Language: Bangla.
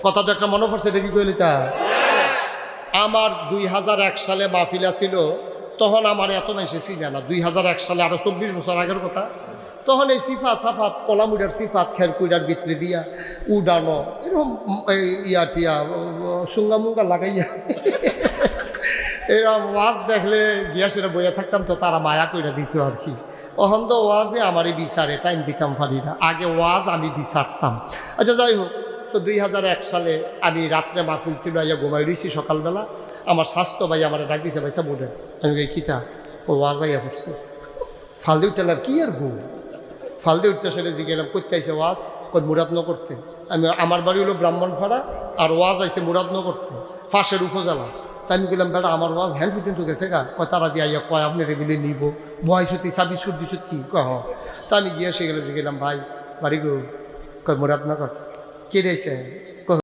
কথা তো একটা মনে পড়ছে, এটা কি কইলি তা? আমার 2001 সালে মাহফিলা ছিল, তখন আমার এত বেশি ছিল না। 2001 সালে, আরো 24 বছর আগের কথা। তখন এই সিফা সাফাত কলামুডার সিফাত খেলকুইডার ভিতরে দিয়া উডানো এরকম ইয়া টিয়া সুঙ্গা মুঙ্গা লাগাইয়া এরকম ওয়াজ দেখলে গিয়া সেটা বইয়া থাকতাম, তো তারা মায়া কইরা দিত আর কি। অহন তো ওয়াজে আমারই বিচারে টাইম দিতাম পারি না, আগে ওয়াজ আমি বিচারতাম। আচ্ছা যাই হোক, তো 2001 সালে আমি রাত্রে মাহফিল ছিল, আইয়া ঘুমাই রয়েছি। সকালবেলা আমার স্বাস্থ্য ভাই আমার ডাক দিছে, ভাইসা বোঝেন। আমি কই কিতা? ও ওয়াজ আইয়া পড়ছে। ফালদে উঠলাম, কি আর ঘুম ফালদে উঠতে সেটা জিগেলাম, করতে আইসে ওয়াজ? কই মুরাদনগর করতে। আমি আমার বাড়ি হলো ব্রাহ্মণপাড়া, আর ওয়াজ আইসে মুরাদনগর করতে, ফাঁসের উপজেলা। তাই আমি গেলাম, বেটা আমার ওয়াজ হ্যান্ড পর্যন্ত গেছে গা। কয় তারা দিয়ে আইয়া কয় আপনি রেগুলি নিব বয় সত্যি 26 দিচ্ছ কি কহ। তা আমি গিয়ে সেগুলো গেলাম, ভাই বাড়ি গো? কয় মুরাদনগর। কে রয়েছে?